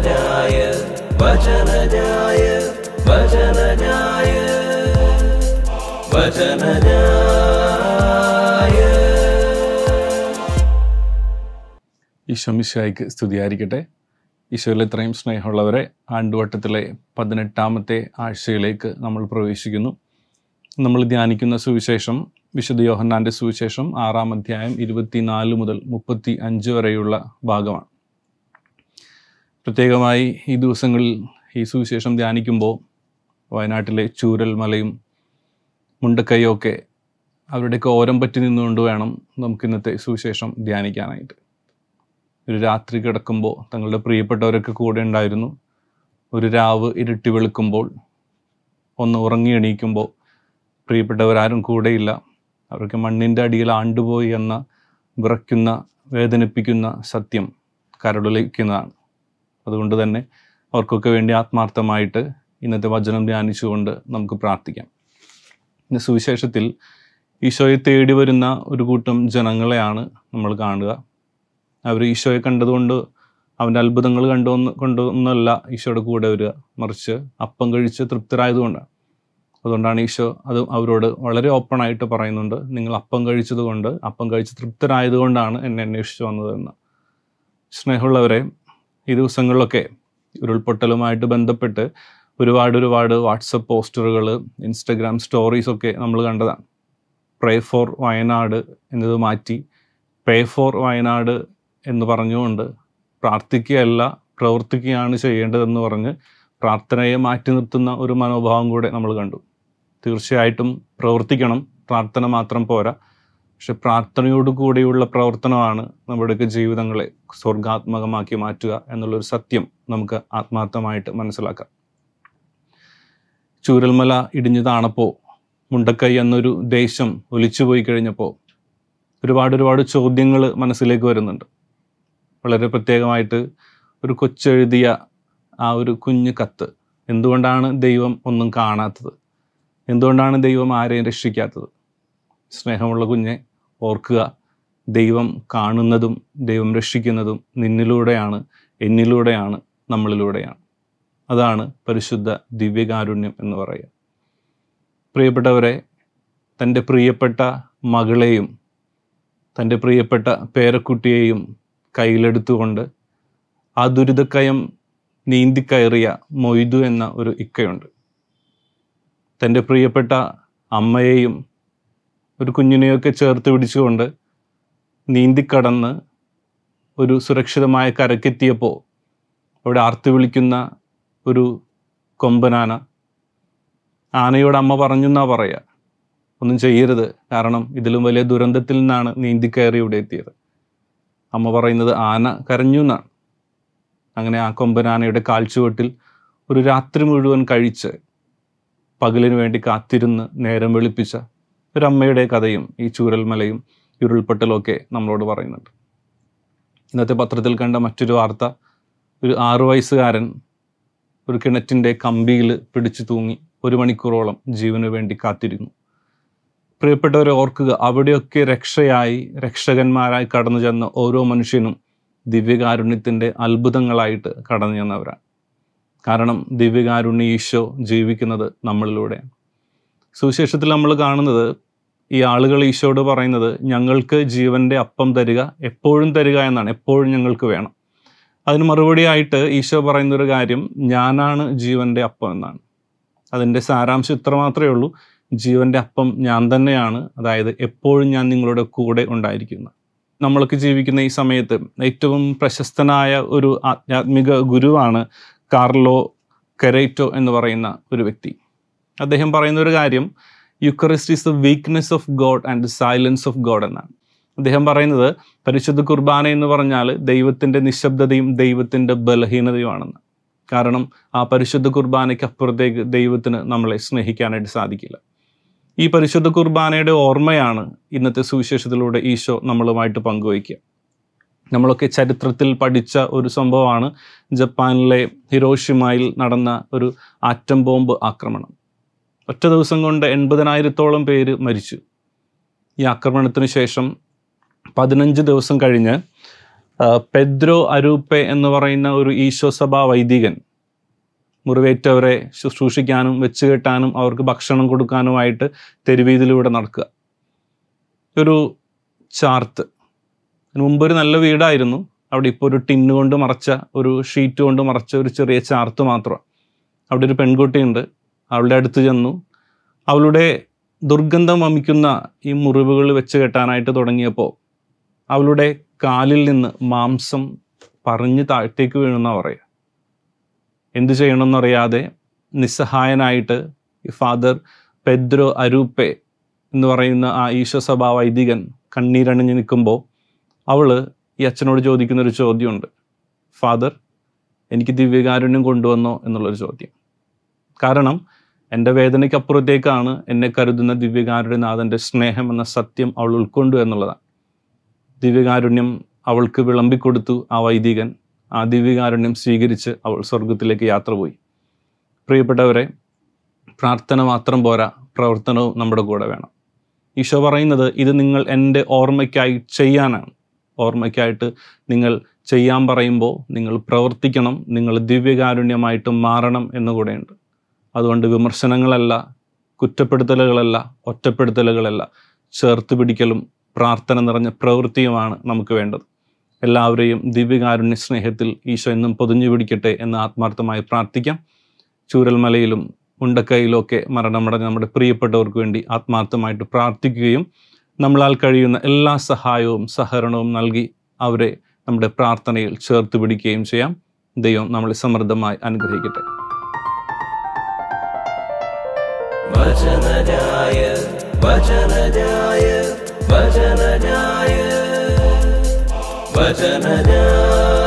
വചനജായ വചനജായ വചനജായ വചനജായ. ഈശോ മിശിഹായ്ക്ക് സ്തുതിയായിരിക്കട്ടെ. ഈശോയിൽ ഇത്രയും സ്നേഹമുള്ളവരെ, ആണ്ടുവട്ടത്തിലെ 18ാമത്തെ ആഴ്ചയിലേക്ക് നമ്മൾ പ്രവേശിക്കുന്നു. നമ്മൾ ധ്യാനിക്കുന്ന സുവിശേഷം വിശുദ്ധ യോഹന്നാൻ്റെ സുവിശേഷം 6-ാം അധ്യായം 24 മുതൽ 35 വരെയുള്ള ഭാഗമാണ്. പ്രത്യേകമായി ഈ ദിവസങ്ങളിൽ ഈ സുവിശേഷം ധ്യാനിക്കുമ്പോൾ വയനാട്ടിലെ ചൂരൽമലയും മുണ്ടക്കൈയൊക്കെ അവരുടെയൊക്കെ ഓരം പറ്റി നിന്നുകൊണ്ട് വേണം നമുക്കിന്നത്തെ സുവിശേഷം ധ്യാനിക്കാനായിട്ട്. ഒരു രാത്രി കിടക്കുമ്പോൾ തങ്ങളുടെ പ്രിയപ്പെട്ടവരൊക്കെ കൂടെ ഉണ്ടായിരുന്നു. ഒരു രാവ് ഇരുട്ടി വെളുക്കുമ്പോൾ ഒന്ന് ഉറങ്ങി എണീക്കുമ്പോൾ പ്രിയപ്പെട്ടവരാരും കൂടെയില്ല. അവർക്ക് മണ്ണിൻ്റെ അടിയിൽ ആണ്ടുപോയി എന്ന വിറയ്ക്കുന്ന വേദനിപ്പിക്കുന്ന സത്യം കരളിക്കുന്നതാണ്. അതുകൊണ്ട് തന്നെ അവർക്കൊക്കെ വേണ്ടി ആത്മാർത്ഥമായിട്ട് ഇന്നത്തെ വചനം ധ്യാനിച്ചുകൊണ്ട് നമുക്ക് പ്രാർത്ഥിക്കാം. ഇന്ന് സുവിശേഷത്തിൽ ഈശോയെ തേടി വരുന്ന ഒരു കൂട്ടം ജനങ്ങളെയാണ് നമ്മൾ കാണുക. അവർ ഈശോയെ കണ്ടതുകൊണ്ട് അവൻ്റെ അത്ഭുതങ്ങൾ കൊണ്ടൊന്നുമല്ല ഈശോയുടെ കൂടെ വരിക, മറിച്ച് അപ്പം കഴിച്ച് തൃപ്തരായതുകൊണ്ടാണ്. അതുകൊണ്ടാണ് ഈശോ അത് അവരോട് വളരെ ഓപ്പണായിട്ട് പറയുന്നുണ്ട്, നിങ്ങൾ അപ്പം കഴിച്ച് തൃപ്തരായതുകൊണ്ടാണ് എന്നെ അന്വേഷിച്ച് വന്നതെന്ന്. സ്നേഹമുള്ളവരെ, ഈ ദിവസങ്ങളിലൊക്കെ ഉരുൾപൊട്ടലുമായിട്ട് ബന്ധപ്പെട്ട് ഒരുപാട് വാട്സപ്പ് പോസ്റ്ററുകൾ, ഇൻസ്റ്റഗ്രാം സ്റ്റോറീസൊക്കെ നമ്മൾ കണ്ടതാണ്. പ്രേ ഫോർ വയനാട് എന്നത് മാറ്റി പേ ഫോർ വയനാട് എന്ന് പറഞ്ഞുകൊണ്ട് പ്രാർത്ഥിക്കുകയല്ല പ്രവർത്തിക്കുകയാണ് ചെയ്യേണ്ടതെന്ന് പറഞ്ഞ് പ്രാർത്ഥനയെ മാറ്റി നിർത്തുന്ന ഒരു മനോഭാവം കൂടെ നമ്മൾ കണ്ടു. തീർച്ചയായിട്ടും പ്രവർത്തിക്കണം, പ്രാർത്ഥന മാത്രം പോരാ. പക്ഷെ പ്രാർത്ഥനയോടു കൂടിയുള്ള പ്രവർത്തനമാണ് നമ്മുടെയൊക്കെ ജീവിതങ്ങളെ സ്വർഗാത്മകമാക്കി മാറ്റുക എന്നുള്ളൊരു സത്യം നമുക്ക് ആത്മാർത്ഥമായിട്ട് മനസ്സിലാക്കാം. ചൂരൽമല ഇടിഞ്ഞു താണപ്പോൾ, മുണ്ടക്കൈ എന്നൊരു ദേശം ഒലിച്ചുപോയി കഴിഞ്ഞപ്പോൾ ഒരുപാട് ചോദ്യങ്ങൾ മനസ്സിലേക്ക് വരുന്നുണ്ട്. വളരെ പ്രത്യേകമായിട്ട് ഒരു കൊച്ചെഴുതിയ ആ ഒരു കുഞ്ഞു കത്ത്, എന്തുകൊണ്ടാണ് ദൈവം ഒന്നും കാണാത്തത്? എന്തുകൊണ്ടാണ് ദൈവം ആരെയും രക്ഷിക്കാത്തത്? സ്നേഹമുള്ള കുഞ്ഞെ, ഓർക്കുക, ദൈവം കാണുന്നതും ദൈവം രക്ഷിക്കുന്നതും നിന്നിലൂടെയാണ്, എന്നിലൂടെയാണ്, നമ്മളിലൂടെയാണ്. അതാണ് പരിശുദ്ധ ദിവ്യകാരുണ്യം എന്ന് പറയുക. പ്രിയപ്പെട്ടവരെ, തൻ്റെ പ്രിയപ്പെട്ട മകളെയും തൻ്റെ പ്രിയപ്പെട്ട പേരക്കുട്ടിയെയും കയ്യിലെടുത്തുകൊണ്ട് ആ ദുരിതക്കയം നീന്തിക്കയറിയ മൊയ്തു എന്ന ഒരു ഇക്കയുണ്ട്. തൻ്റെ പ്രിയപ്പെട്ട അമ്മയെയും ഒരു കുഞ്ഞിനെയൊക്കെ ചേർത്ത് പിടിച്ചുകൊണ്ട് നീന്തിക്കടന്ന് ഒരു സുരക്ഷിതമായ കരക്കെത്തിയപ്പോൾ അവിടെ ആർത്തി വിളിക്കുന്ന ഒരു കൊമ്പനാന. ആനയോട് അമ്മ പറഞ്ഞു എന്നാ പറയുക, ഒന്നും ചെയ്യരുത്, കാരണം ഇതിലും വലിയ ദുരന്തത്തിൽ നിന്നാണ് നീന്തിക്കയറി ഇവിടെ എത്തിയത്. അമ്മ പറയുന്നത് ആന കരഞ്ഞു എന്നാണ്. അങ്ങനെ ആ കൊമ്പനാനയുടെ കാൽച്ചുവട്ടിൽ ഒരു രാത്രി മുഴുവൻ കഴിച്ച് പകലിന് വേണ്ടി കാത്തിരുന്ന് നേരം വെളുപ്പിച്ച ഒരമ്മയുടെ കഥയും ഈ ചൂരൽമലയും ഉരുൾപൊട്ടലൊക്കെ നമ്മളോട് പറയുന്നുണ്ട്. ഇന്നത്തെ പത്രത്തിൽ കണ്ട മറ്റൊരു വാർത്ത, ഒരു 6 വയസ്സുകാരൻ ഒരു കിണറ്റിൻ്റെ കമ്പിയിൽ പിടിച്ചു തൂങ്ങി 1 മണിക്കൂറോളം ജീവന് വേണ്ടി കാത്തിരുന്നു. പ്രിയപ്പെട്ടവരെ, ഓർക്കുക, അവിടെയൊക്കെ രക്ഷയായി രക്ഷകന്മാരായി കടന്നു ചെന്ന ഓരോ മനുഷ്യനും ദിവ്യകാരുണ്യത്തിൻ്റെ അത്ഭുതങ്ങളായിട്ട് കടന്നു ചെന്നവരാണ്. കാരണം ദിവ്യകാരുണ്യ ഈശോ ജീവിക്കുന്നത് നമ്മളിലൂടെയാണ്. സുവിശേഷത്തിൽ നമ്മൾ കാണുന്നത് ഈ ആളുകൾ ഈശോയോട് പറയുന്നത്, ഞങ്ങൾക്ക് ജീവൻ്റെ അപ്പം തരിക, എപ്പോഴും തരിക എന്നാണ്, എപ്പോഴും ഞങ്ങൾക്ക് വേണം. അതിന് മറുപടിയായിട്ട് ഈശോ പറയുന്നൊരു കാര്യം, ഞാനാണ് ജീവൻ്റെ അപ്പം എന്നാണ്. അതിൻ്റെ സാരാംശം ഇത്ര മാത്രമേ ഉള്ളൂ, ജീവൻ്റെ അപ്പം ഞാൻ തന്നെയാണ്, അതായത് എപ്പോഴും ഞാൻ നിങ്ങളുടെ കൂടെ ഉണ്ടായിരിക്കുന്നു. നമ്മളൊക്കെ ജീവിക്കുന്ന ഈ സമയത്ത് ഏറ്റവും പ്രശസ്തനായ ഒരു ആധ്യാത്മിക ഗുരുവാണ് കാർലോ കെറൈറ്റോ എന്ന് പറയുന്ന ഒരു വ്യക്തി. അദ്ദേഹം പറയുന്ന ഒരു കാര്യം, eucharist is the weakness of God and the silence of God എന്നാണ്. അദ്ദേഹം പറയുന്നത് പരിശുദ്ധ കുർബാന എന്ന് പറഞ്ഞാൽ ദൈവത്തിൻ്റെ നിശബ്ദതയും ദൈവത്തിൻ്റെ ബലഹീനതയുമാണെന്ന്. കാരണം ആ പരിശുദ്ധ കുർബാനയ്ക്ക് അപ്പുറത്തേക്ക് ദൈവത്തിന് നമ്മളെ സ്നേഹിക്കാനായിട്ട് സാധിക്കില്ല. ഈ പരിശുദ്ധ കുർബാനയുടെ ഓർമ്മയാണ് ഇന്നത്തെ സുവിശേഷത്തിലൂടെ ഈശോ നമ്മളുമായിട്ട് പങ്കുവയ്ക്കുക. നമ്മളൊക്കെ ചരിത്രത്തിൽ പഠിച്ച ഒരു സംഭവമാണ് ജപ്പാനിലെ ഹിരോഷിമയിൽ നടന്ന ഒരു ആറ്റം ബോംബ് ആക്രമണം. ഒറ്റ ദിവസം കൊണ്ട് 80,000-ഓളം പേര് മരിച്ചു. ഈ ആക്രമണത്തിന് ശേഷം 15 ദിവസം കഴിഞ്ഞ് പെദ്രോ അരൂപ്പെ എന്ന് പറയുന്ന ഒരു ഈശോ സഭാ വൈദികൻ മുറിവേറ്റവരെ ശുശ്രൂഷിക്കാനും വെച്ചുകെട്ടാനും അവർക്ക് ഭക്ഷണം കൊടുക്കാനുമായിട്ട് തെരുവീതിലൂടെ നടക്കുക. ഒരു ചാർത്ത്, മുമ്പൊരു നല്ല വീടായിരുന്നു, അവിടെ ഇപ്പോൾ ഒരു ടിന്ന് കൊണ്ട് മറച്ച, ഒരു ഷീറ്റ് കൊണ്ട് മറച്ച ഒരു ചെറിയ ചാർത്ത് മാത്രമാണ്. അവിടെ ഒരു പെൺകുട്ടിയുണ്ട്. അവളുടെ അടുത്ത് ചെന്നു. അവളുടെ ദുർഗന്ധം വമിക്കുന്ന ഈ മുറിവുകൾ വെച്ച് കെട്ടാനായിട്ട് തുടങ്ങിയപ്പോൾ അവളുടെ കാലിൽ നിന്ന് മാംസം പറഞ്ഞ് താഴത്തേക്ക് വീഴുന്ന പറയുക. എന്തു ചെയ്യണമെന്നറിയാതെ നിസ്സഹായനായിട്ട് ഈ ഫാദർ പെദ്രോ അരൂപ്പെ എന്ന് പറയുന്ന ആ ഈശോ സഭാ വൈദികൻ കണ്ണീരണിഞ്ഞ് നിൽക്കുമ്പോൾ അവൾ ഈ അച്ഛനോട് ചോദിക്കുന്നൊരു ചോദ്യമുണ്ട്. ഫാദർ, എനിക്ക് ദിവ്യകാരുണ്യം കൊണ്ടുവന്നോ എന്നുള്ളൊരു ചോദ്യം. കാരണം എൻ്റെ വേദനയ്ക്കപ്പുറത്തേക്കാണ് എന്നെ കരുതുന്ന ദിവ്യകാരുണ്യനാഥൻ്റെ സ്നേഹം എന്ന സത്യം അവൾ ഉൾക്കൊണ്ടു എന്നുള്ളതാണ്. ദിവ്യകാരുണ്യം അവൾക്ക് വിളമ്പിക്കൊടുത്തു ആ വൈദികൻ. ആ ദിവ്യകാരുണ്യം സ്വീകരിച്ച് അവൾ സ്വർഗത്തിലേക്ക് യാത്ര പോയി. പ്രിയപ്പെട്ടവരെ, പ്രാർത്ഥന മാത്രം പോരാ, പ്രവർത്തനവും നമ്മുടെ കൂടെ വേണം. ഈശോ പറയുന്നത് ഇത് നിങ്ങൾ എൻ്റെ ഓർമ്മയ്ക്കായി ചെയ്യാനാണ്. ഓർമ്മയ്ക്കായിട്ട് നിങ്ങൾ ചെയ്യാൻ പറയുമ്പോൾ നിങ്ങൾ പ്രവർത്തിക്കണം, നിങ്ങൾ ദിവ്യകാരുണ്യമായിട്ട് മാറണം എന്നുകൂടെയുണ്ട്. അതുകൊണ്ട് വിമർശനങ്ങളല്ല, കുറ്റപ്പെടുത്തലുകളല്ല, ഒറ്റപ്പെടുത്തലുകളല്ല, ചേർത്ത് പിടിക്കലും പ്രാർത്ഥന നിറഞ്ഞ പ്രവൃത്തിയുമാണ് നമുക്ക് വേണ്ടത്. എല്ലാവരെയും ദിവ്യകാരുണ്യ സ്നേഹത്തിൽ ഈശോ എന്നും പൊതിഞ്ഞു പിടിക്കട്ടെ എന്ന് ആത്മാർത്ഥമായി പ്രാർത്ഥിക്കാം. ചൂരൽമലയിലും മുണ്ടക്കൈയിലൊക്കെ മരണമടഞ്ഞ നമ്മുടെ പ്രിയപ്പെട്ടവർക്ക് വേണ്ടി ആത്മാർത്ഥമായിട്ട് പ്രാർത്ഥിക്കുകയും നമ്മളാൽ കഴിയുന്ന എല്ലാ സഹായവും സഹകരണവും നൽകി അവരെ നമ്മുടെ പ്രാർത്ഥനയിൽ ചേർത്ത് പിടിക്കുകയും ചെയ്യാം. ദൈവം നമ്മളെ സമൃദ്ധമായി അനുഗ്രഹിക്കട്ടെ. വചനജായ വചനജായ വചനജായ വചനജായ